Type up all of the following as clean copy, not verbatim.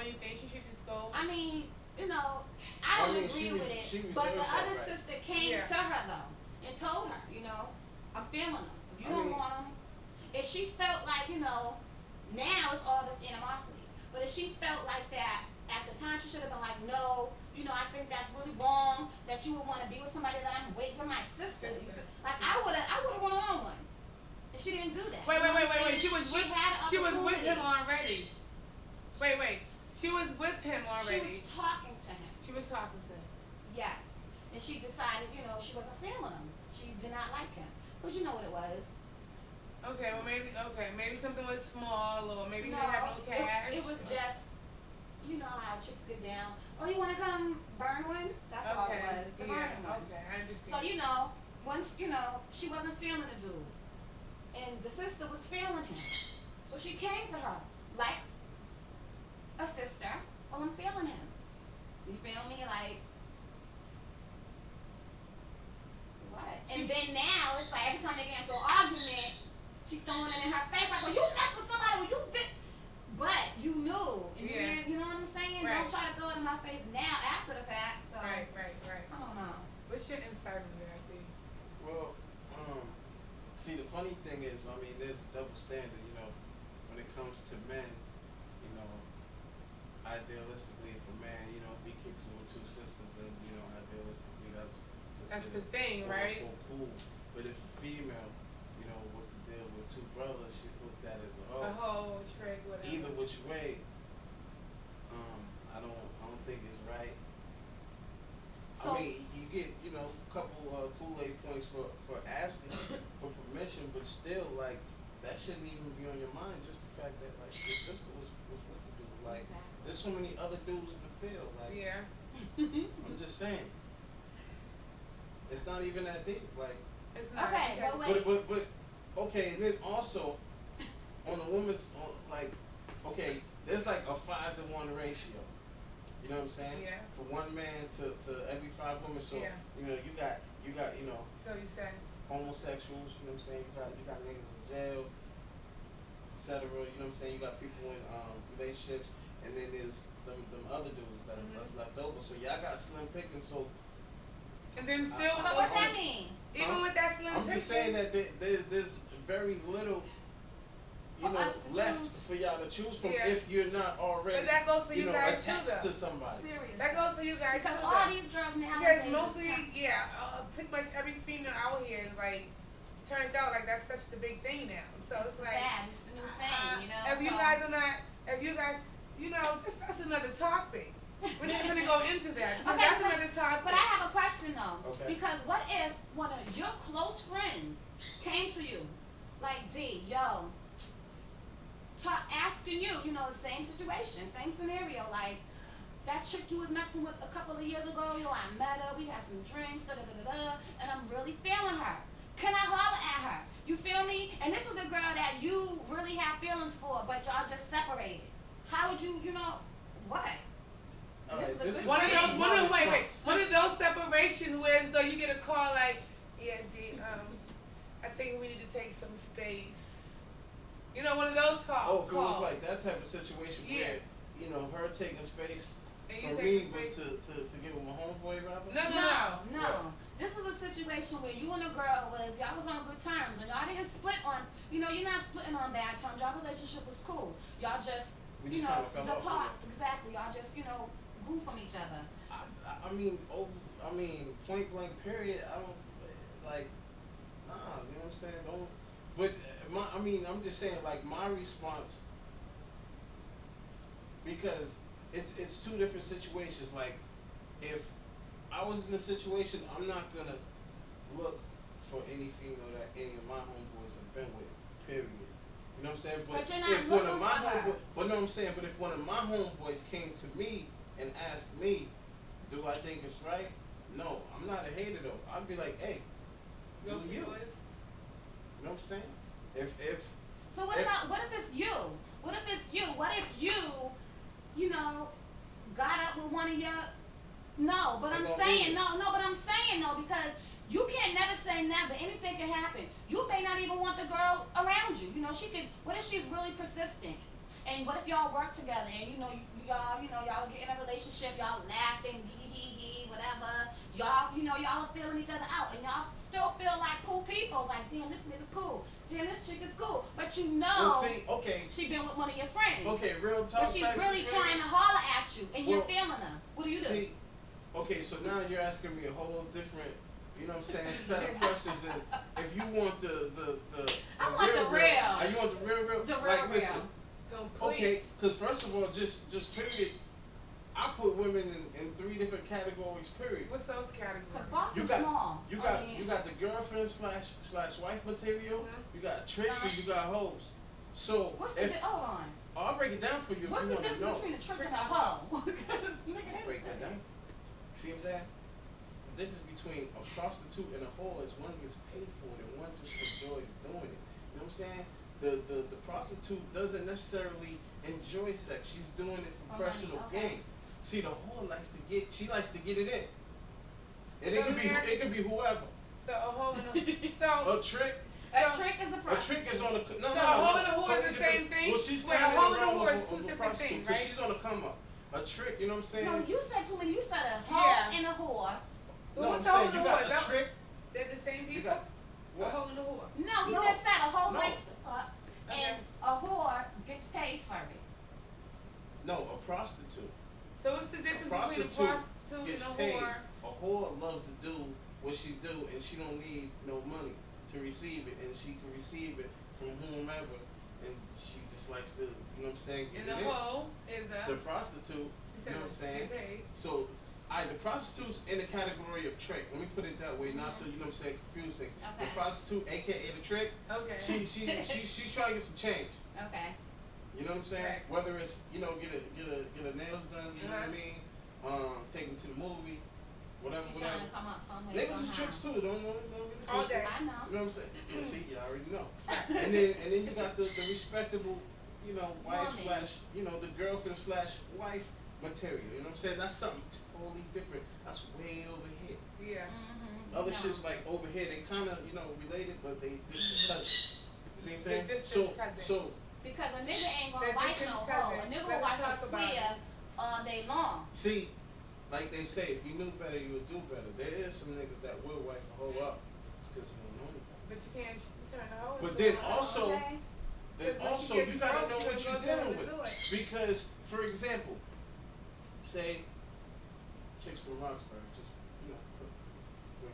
anything. She should just go. I mean, you know, I don't agree with it. But the other sister came to her though and told her, you know, I'm feeling them. If you don't want them, if she felt like, you know, now it's all this animosity. But if she felt like that at the time, she should have been like, no, you know, I think that's really wrong that you would want to be with somebody that I'm waiting for my sister. Like I would have went on one. And she didn't do that. Wait. She was with him already. Wait. She was with him already. She was talking to him. She was talking to him. Yes. And she decided, you know, she wasn't feeling him. She did not like him. Because you know what it was. Okay, well maybe something was small, or maybe he didn't have no cash. It was just, you know how chicks get down. Oh, you want to come burn one? That's all it was. The burn one. Okay, I understand. So, you know, once, you know, she wasn't feeling the dude. And the sister was feeling him. So she came to her like a sister. Well, I'm feeling him. You feel me? Like, what? And then now, it's like every time they get into an argument, she's throwing it in her face. Like, well, you messed with somebody. Well, you did. But you knew. And you know what I'm saying? Right. Don't try to throw it in my face now after the fact. So, Right. I don't know. What's your insight on that, I think? Well, see, the funny thing is, I mean, there's a double standard, you know, when it comes to men, you know, idealistically, if a man, you know, if he kicks it with two sisters, then, you know, idealistically, that's the thing, right? Cool. But if a female, you know, was to deal with two brothers, she's looked at as a whole trick, whatever. Either which way, I don't think it's right. So, I mean, you get, you know, a couple Kool-Aid points for asking for permission, but still, like, that shouldn't even be on your mind. Just the fact that, like, your sister was with the dude. Like, there's so many other dudes to feel. Like, I'm just saying. It's not even that deep. Like, it's not. Okay, but okay, and then also, on the woman's, like, okay, there's like a 5-to-1 ratio. You know what I'm saying? Yeah. For one man to every 5 women. So you know, you got you know. So you say homosexuals. You know what I'm saying? You got niggas in jail, etc. You know what I'm saying? You got people in relationships, and then there's them other dudes that's left over. So y'all got slim pickings. So. And then still. So what's that mean? Even with that slim pickings. I'm just saying that there's very little. You know, left for y'all to choose from if you're not already. But that goes for you guys attached too, to somebody. Seriously. That goes for you guys because too. All these girls now. Because mostly, pretty much every female out here is like, turns out like that's such the big thing now. So it's like, it's the new thing, you know. If you guys are not, you know, that's another topic. We're not gonna go into that. Okay, that's another topic. But I have a question though. Okay. Because what if one of your close friends came to you, like D, yo. Asking you know, the same situation, same scenario, like that chick you was messing with a couple of years ago, yo, I met her, we had some drinks, and I'm really feeling her. Can I holler at her? You feel me? And this is a girl that you really have feelings for, but y'all just separated. How would you know, what? One of those separations where as though you get a call like, yeah, D, I think we need to take some space. You know, one of those calls. Oh, if it was like that type of situation where, you know, her taking space for me was to get with my homeboy, rather? No. This was a situation where you and a girl y'all was on good terms, and y'all didn't split on, you know, you're not splitting on bad terms. Y'all relationship was cool. Y'all just, you know, depart. Exactly. Y'all just, you know, grew from each other. I mean, point blank period, I don't, like, nah, you know what I'm saying? Don't. But I'm just saying, like, my response, because it's two different situations. Like, if I was in a situation, I'm not gonna look for any female that any of my homeboys have been with. Period. You know what I'm saying? But you're not looking for her. But no, I'm saying, but if one of my homeboys came to me and asked me, do I think it's right? No, I'm not a hater though. I'd be like, hey, do you? You know what I'm saying? So what if it's you? What if it's you? What if you know, got up with one of your? No, but I'm saying no, because you can't never say never. Anything can happen. You may not even want the girl around you. You know, she could. What if she's really persistent? And what if y'all work together and y'all get in a relationship, y'all laughing, hee, whatever. Y'all are feeling each other out, and y'all still feel like cool people. It's like, damn, this nigga's cool. Damn, this chick is cool. But well, see, okay, she been with one of your friends. Okay, real talk. But she's really trying to holler at you, and you're feeling her. What do you do? See, okay, so now you're asking me a whole different, you know what I'm saying, set of questions. And if you want the I want the real. You want the real? The real, like, listen, complete. Okay, because first of all, just period, I put women in 3 different categories. Period. What's those categories? Because Boston's small. You got the girlfriend slash wife material. Mm-hmm. You got tricks and you got hoes. So what's the hold on? I'll break it down for you. What's if the you difference between a trick and a hoe? I'll break that down. See what I'm saying? The difference between a prostitute and a whore is one gets paid for it and one just enjoys doing it. You know what I'm saying? The prostitute doesn't necessarily enjoy sex. She's doing it for personal gain. See, the whore likes to get it in. And So it could be whoever. So a hoe and a trick. A trick is a prostitute. A trick is on the a hoe and a whore is the same thing. Well, she's a hoe and a whore is 2 different things, right? She's on the come up. A trick, you know what I'm saying? No, you said too many. You said a hoe and a whore. No, I'm saying you got a trick. They're the same people. A hoe and a whore. No, he just said a hoe likes to fuck, and a whore gets paid for it. No, a prostitute. So what's the difference between a prostitute and a whore? A whore loves to do what she do, and she don't need no money to receive it, and she can receive it from whomever, and she just likes to, you know what I'm saying? And the hoe is the prostitute. You know what I'm saying? So, the prostitute's in the category of trick. Let me put it that way, not to, you know what I'm saying, confuse things. Okay. The prostitute, aka the trick. Okay. She's trying to get some change. Okay. You know what I'm saying? Right. Whether it's, get a nails done, you know what I mean? Take them to the movie, whatever. She's trying to come up somewhere. Niggas is tricks too. Don't get it All day. I know. You know what I'm saying? Yeah, see, you already know. And then you got the respectable, wife slash, the girlfriend slash wife material. You know what I'm saying? That's something totally different. That's way over here. Yeah. Mm-hmm. Other shit's like over here. They kind of, related, but they distant cousins. You see what I'm saying? So. Because a nigga ain't gonna like no hoe. A nigga will watch a square all day long. See, like they say, if you knew better, you would do better. There is some niggas that will wife a hoe up. It's because you don't know anything. But you can't turn a hoe into But then a hoe. also, Okay. you gotta know what you're dealing with. Because, for example, say, chicks from Roxbury,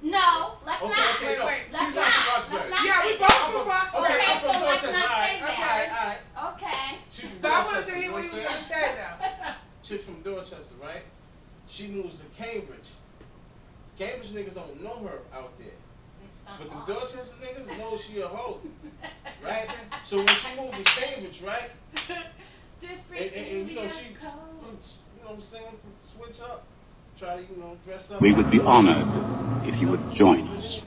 No, let's not. Okay, Wait, she's not from Roxbury. Yeah, we both from Roxbury. Okay, I'm from so let's Dorchester. not say All that. right. Okay. She's from But I Dorchester. wanted to hear what he was going to say, though. Chick from Dorchester, right? She moves to Cambridge. Cambridge niggas don't know her out there. But the Dorchester niggas know she a hoe. Right? So when she moved to Cambridge, right? And she, you know what I'm saying, switch up. Try to, dress up. We would be honored if you would join us.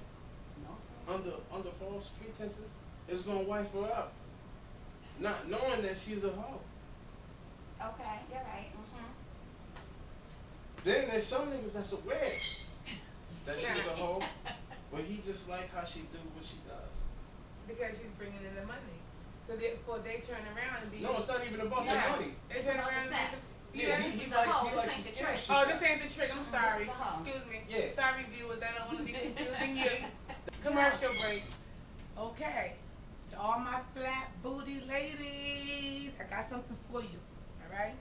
Under false pretenses, it's gonna wife her up, not knowing that she's a hoe. Okay, you're right. Mm-hmm. Then there's some niggas that's aware that she's a hoe, but he just like how she do what she does. Because she's bringing in the money. So therefore they turn around and be. No, it's not even about the money. They turn around and be. Yeah, he likes to scare shit. Oh, this ain't the trick. I'm sorry. Excuse me. Yeah. Sorry, viewers. I don't want to be confusing you. Commercial break. Okay. To all my flat booty ladies, I got something for you. All right?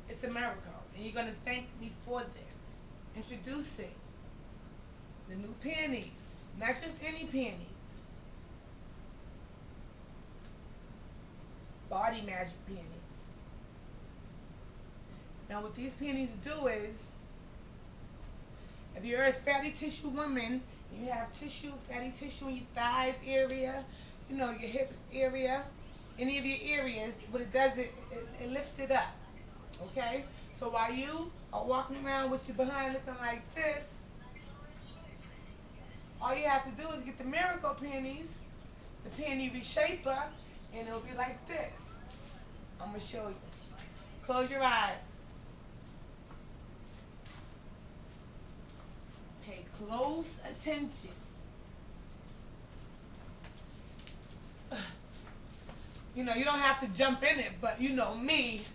It's a miracle. And you're going to thank me for this. Introducing the new panties. Not just any panties. Body Magic panties. Now what these panties do is, if you're a fatty tissue woman, and you have fatty tissue in your thighs area, your hip area, any of your areas, what it does, it lifts it up, okay? So while you are walking around with your behind looking like this, all you have to do is get the Miracle panties, the panty reshaper, and it'll be like this. I'm going to show you. Close your eyes. Pay close attention. You know, you don't have to jump in it, but you know me.